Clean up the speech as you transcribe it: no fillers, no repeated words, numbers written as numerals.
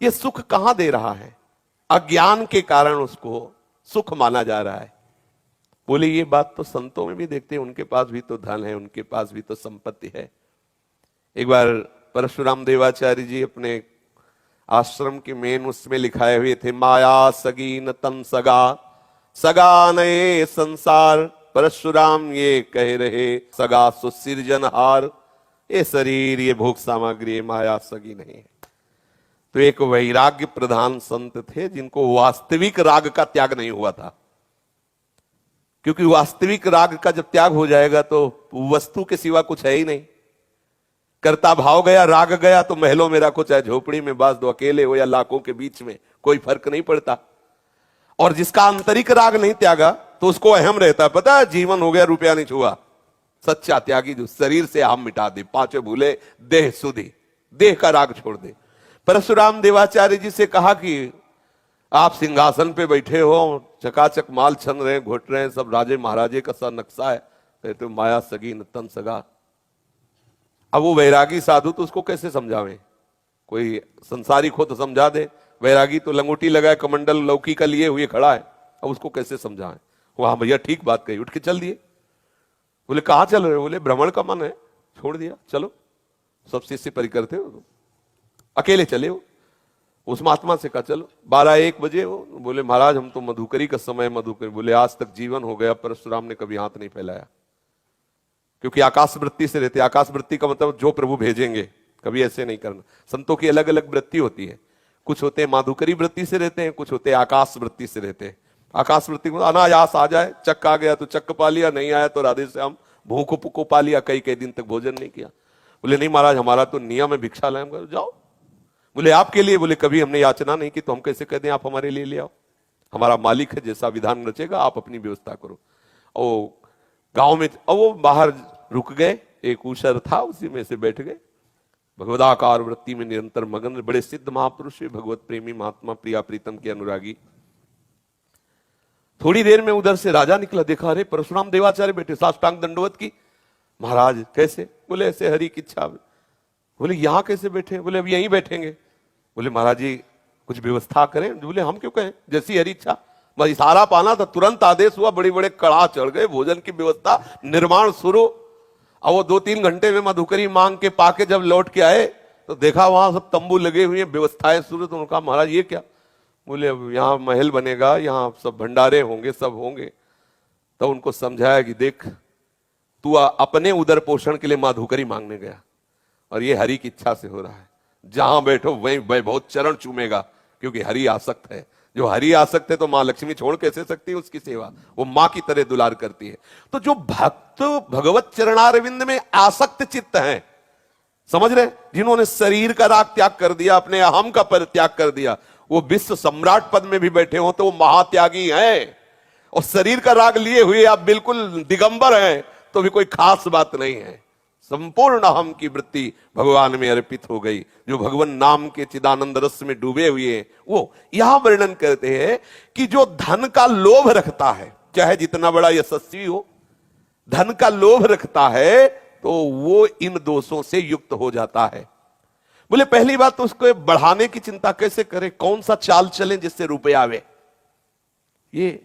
ये सुख कहां दे रहा है? अज्ञान के कारण उसको सुख माना जा रहा है। बोले ये बात तो संतों में भी देखते हैं, उनके पास भी तो धन है, उनके पास भी तो संपत्ति है। एक बार परशुराम देवाचार्य जी अपने आश्रम के मेन उसमें लिखाए हुए थे, माया सगी न तन सगा, सगा नए संसार, परशुराम ये कह रहे सगा सुसिरजनहार। ये शरीर, ये भोग सामग्री, ये माया सगी नहीं है। तो एक वैराग्य प्रधान संत थे जिनको वास्तविक राग का त्याग नहीं हुआ था, क्योंकि वास्तविक राग का जब त्याग हो जाएगा तो वस्तु के सिवा कुछ है ही नहीं। कर्ता भाव गया, राग गया तो महलों में रखो, चाहे झोपड़ी में बास दो, अकेले हो या लाखों के बीच में, कोई फर्क नहीं पड़ता। और जिसका आंतरिक राग नहीं त्यागा तो उसको अहम रहता है, पता है, जीवन हो गया रुपया नहीं छुआ। सच्चा त्यागी जो शरीर से हम मिटा दे, पांचों भूले देह सुधी, देह का राग छोड़ दे। परशुराम देवाचार्य जी से कहा कि आप सिंहासन पे बैठे हो, चकाचक माल छन रहे, घोट रहे हैं, सब राजे महाराजे का सा नक्शा है, कहते माया सगी न तन सगा। अब वो वैरागी साधु तो उसको कैसे समझावें? कोई संसारिक हो तो समझा दे, वैरागी तो लंगोटी लगाए, कमंडल लौकी का लिए हुए खड़ा है, अब उसको कैसे समझाएं? वहां भैया ठीक बात कही, उठ के चल दिए। बोले कहां चल रहे हो? बोले भ्रमण का मन है, छोड़ दिया, चलो। सब शिष्य परिकर थे, अकेले चले हो। उस महात्मा से कहा चलो। 12-1 बजे हो, बोले महाराज हम तो मधुकरी का समय, मधुकरी। बोले आज तक जीवन हो गया परशुराम ने कभी हाथ नहीं फैलाया, क्योंकि आकाश वृत्ति से रहते। आकाश वृत्ति का मतलब जो प्रभु भेजेंगे, कभी ऐसे नहीं करना। संतों की अलग अलग वृत्ति होती है, कुछ होते हैं माधुकरी वृत्ति से रहते हैं, कुछ होते हैं आकाश वृत्ति से रहते हैं। आकाश वृत्ति को अनायास आ जाए, चक्क आ गया तो चक्क पा लिया, नहीं आया तो राधे श्याम भूख को पा लिया, कई कई दिन तक भोजन नहीं किया। बोले नहीं महाराज हमारा तो नियम है भिक्षा लाए। जाओ। बोले आपके लिए? बोले कभी हमने याचना नहीं की, तो हम कैसे कह दें आप हमारे लिए ले आओ? हमारा मालिक है, जैसा विधान रचेगा आप अपनी व्यवस्था करो। और गांव में, और वो बाहर रुक गए, एक ऊसर था उसी में से बैठ गए। भगवदाकार वृत्ति में निरंतर मगन, बड़े सिद्ध महापुरुष, भगवत प्रेमी महात्मा, प्रिया प्रीतम के अनुरागी। थोड़ी देर में उधर से राजा निकला, देखा अरे परशुराम देवाचार्य बैठे, साष्टांग दंडवत की। महाराज कैसे? बोले ऐसे हरि की इच्छा। बोले यहां कैसे बैठे? बोले अब यहीं बैठेंगे। बोले महाराज जी कुछ व्यवस्था करें। बोले हम क्यों कहें, जैसी हरि इच्छा। बस इशारा पाना था, तुरंत आदेश हुआ, बड़े बड़े कड़ाह चढ़ गए, भोजन की व्यवस्था, निर्माण शुरू। और वो 2-3 घंटे में मधुकरी मांग के पाके जब लौट के आए तो देखा वहां सब तंबू लगे हुए, व्यवस्थाएं शुरू। तो उनका महाराज ये क्या? बोले अब यहाँ महल बनेगा, यहाँ सब भंडारे होंगे, सब होंगे। तो उनको समझाया कि देख तू अपने उदर पोषण के लिए माधुकरी मांगने गया, और ये हरि की इच्छा से हो रहा है। जहां बैठो वहीं बहुत चरण चूमेगा, क्योंकि हरि आसक्त है। जो हरि आसक्त है तो मां लक्ष्मी छोड़ कैसे सकती है उसकी सेवा? वो मां की तरह दुलार करती है। तो जो भक्त भगवत चरणारविंद में आसक्त चित्त हैं, समझ रहे, जिन्होंने शरीर का राग त्याग कर दिया, अपने अहम का परित्याग कर दिया, वो विश्व सम्राट पद में भी बैठे हो तो वो महात्यागी हैं। और शरीर का राग लिए हुए आप बिल्कुल दिगंबर हैं तो भी कोई खास बात नहीं है। संपूर्ण अहम की वृत्ति भगवान में अर्पित हो गई। जो भगवान नाम के चिदानंद रस में डूबे हुए हैं, वो यहां वर्णन करते हैं कि जो धन का लोभ रखता है, चाहे जितना बड़ा यशस्वी हो, धन का लोभ रखता है तो वो इन दोषों से युक्त हो जाता है। बोले पहली बात तो उसको बढ़ाने की चिंता कैसे करें, कौन सा चाल चलें जिससे रुपया आवे। ये